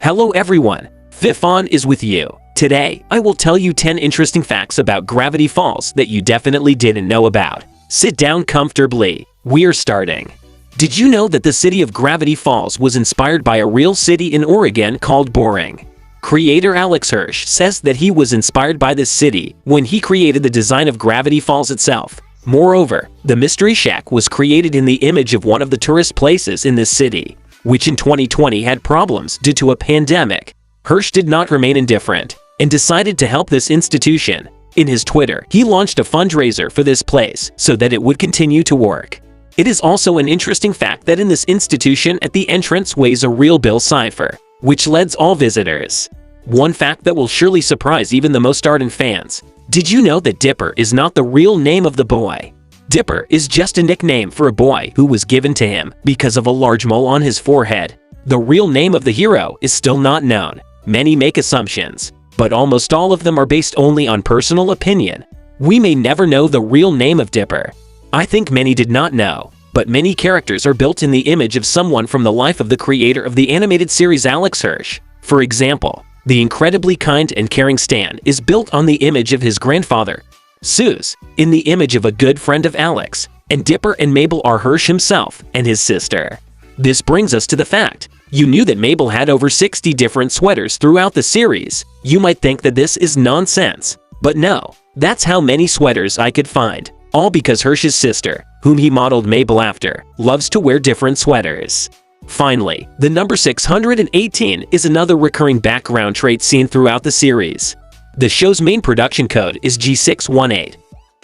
Hello everyone, Fifon is with you. Today, I will tell you 10 interesting facts about Gravity Falls that you definitely didn't know about. Sit down comfortably. We're starting. Did you know that the city of Gravity Falls was inspired by a real city in Oregon called Boring? Creator Alex Hirsch says that he was inspired by this city when he created the design of Gravity Falls itself. Moreover, the Mystery Shack was created in the image of one of the tourist places in this city, which in 2020 had problems due to a pandemic. Hirsch did not remain indifferent and decided to help this institution. In his Twitter, he launched a fundraiser for this place so that it would continue to work. It is also an interesting fact that in this institution at the entrance ways a real Bill Cipher, which leads all visitors. One fact that will surely surprise even the most ardent fans. Did you know that Dipper is not the real name of the boy? Dipper is just a nickname for a boy who was given to him because of a large mole on his forehead. The real name of the hero is still not known. Many make assumptions, but almost all of them are based only on personal opinion. We may never know the real name of Dipper. I think many did not know, but many characters are built in the image of someone from the life of the creator of the animated series Alex Hirsch. For example, the incredibly kind and caring Stan is built on the image of his grandfather, Suze, in the image of a good friend of Alex, and Dipper and Mabel are Hirsch himself and his sister. This brings us to the fact, you knew that Mabel had over 60 different sweaters throughout the series. You might think that this is nonsense, but no, that's how many sweaters I could find, all because Hirsch's sister, whom he modeled Mabel after, loves to wear different sweaters. Finally, the number 618 is another recurring background trait seen throughout the series. The show's main production code is G618.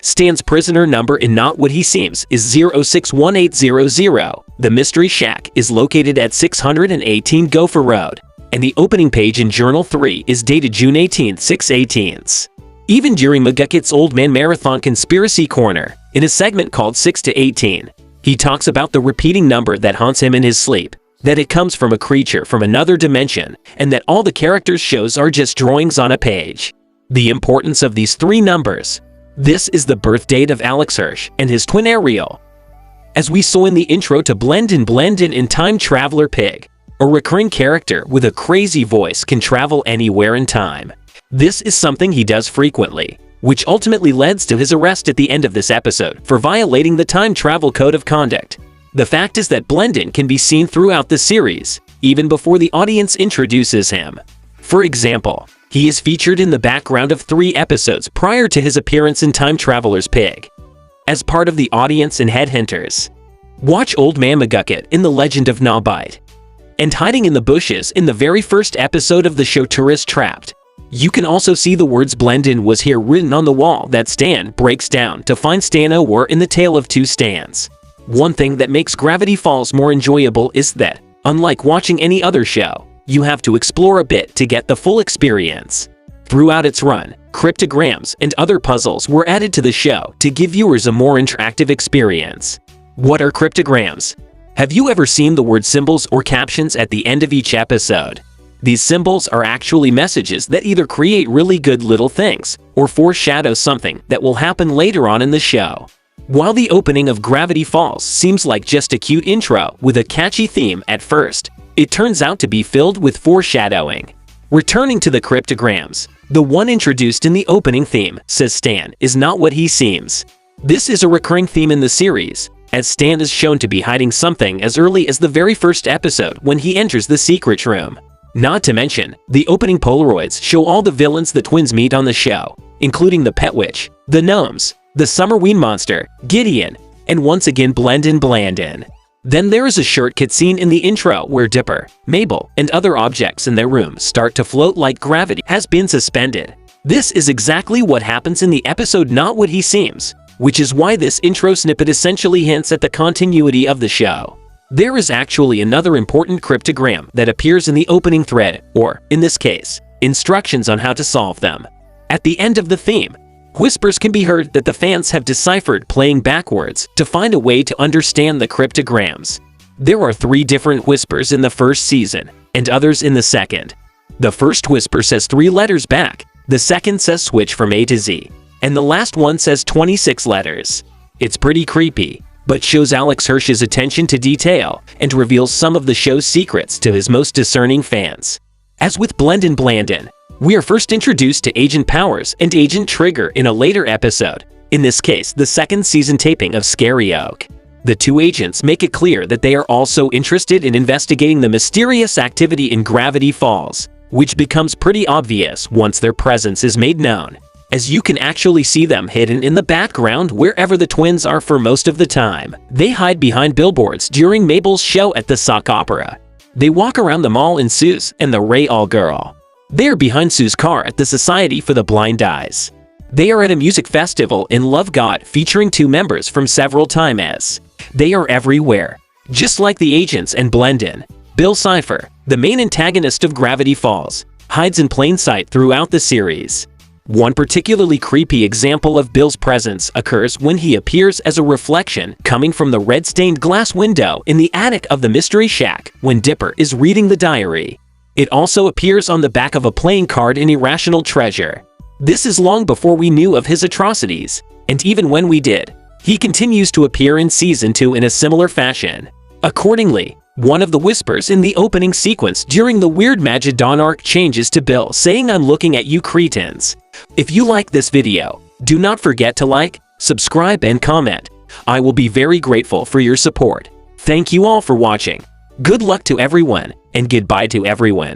Stan's prisoner number in Not What He Seems is 061800. The Mystery Shack is located at 618 Gopher Road, and the opening page in Journal 3 is dated June 18, 618. Even during McGucket's Old Man Marathon Conspiracy Corner, in a segment called 6 to 18, he talks about the repeating number that haunts him in his sleep, that it comes from a creature from another dimension, and that all the characters' shows are just drawings on a page. The importance of these three numbers. This is the birth date of Alex Hirsch and his twin Ariel. As we saw in the intro to Blendin' in Time Traveler Pig, a recurring character with a crazy voice can travel anywhere in time. This is something he does frequently, which ultimately leads to his arrest at the end of this episode for violating the time travel code of conduct. The fact is that Blendin can be seen throughout the series, even before the audience introduces him. For example, he is featured in the background of 3 episodes prior to his appearance in Time Traveler's Pig, as part of the audience in Headhunters. Watch Old Man McGucket in The Legend of Nobite, and hiding in the bushes in the very first episode of the show Tourist Trapped. You can also see the words Blendin was here written on the wall that Stan breaks down to find Stan O'War in The Tale of Two Stans. One thing that makes Gravity Falls more enjoyable is that, unlike watching any other show, you have to explore a bit to get the full experience. Throughout its run, cryptograms and other puzzles were added to the show to give viewers a more interactive experience. What are cryptograms? Have you ever seen the word symbols or captions at the end of each episode? These symbols are actually messages that either create really good little things or foreshadow something that will happen later on in the show. While the opening of Gravity Falls seems like just a cute intro with a catchy theme at first, it turns out to be filled with foreshadowing. Returning to the cryptograms, the one introduced in the opening theme says Stan is not what he seems. This is a recurring theme in the series, as Stan is shown to be hiding something as early as the very first episode when he enters the secret room. Not to mention, the opening Polaroids show all the villains the twins meet on the show, including the Pet Witch, the Gnomes, the Summerween Monster, Gideon, and once again Blandin. Then there is a short cutscene in the intro where Dipper, Mabel, and other objects in their room start to float like gravity has been suspended. This is exactly what happens in the episode Not What He Seems, which is why this intro snippet essentially hints at the continuity of the show. There is actually another important cryptogram that appears in the opening thread, or, in this case, instructions on how to solve them. At the end of the theme, whispers can be heard that the fans have deciphered playing backwards to find a way to understand the cryptograms. There are 3 different whispers in the first season, and others in the second. The first whisper says 3 letters back, the second says switch from A to Z, and the last one says 26 letters. It's pretty creepy, but shows Alex Hirsch's attention to detail and reveals some of the show's secrets to his most discerning fans. As with Blendin Blandin, we are first introduced to Agent Powers and Agent Trigger in a later episode, in this case the second season taping of Scary Oak. The two agents make it clear that they are also interested in investigating the mysterious activity in Gravity Falls, which becomes pretty obvious once their presence is made known, as you can actually see them hidden in the background wherever the twins are for most of the time. They hide behind billboards during Mabel's show at the sock opera. They walk around the mall in Sue's and the Ray All Girl. They are behind Sue's car at the Society for the Blind Eyes. They are at a music festival in Love God featuring two members from Several Times. They are everywhere, just like the agents and Blendin. Bill Cipher, the main antagonist of Gravity Falls, hides in plain sight throughout the series. One particularly creepy example of Bill's presence occurs when he appears as a reflection coming from the red-stained glass window in the attic of the Mystery Shack when Dipper is reading the diary. It also appears on the back of a playing card in Irrational Treasure. This is long before we knew of his atrocities, and even when we did, he continues to appear in Season 2 in a similar fashion. Accordingly, one of the whispers in the opening sequence during the Weird Magidon arc changes to Bill saying, "I'm looking at you cretins." If you like this video, do not forget to like, subscribe, and comment. I will be very grateful for your support. Thank you all for watching. Good luck to everyone, and goodbye to everyone.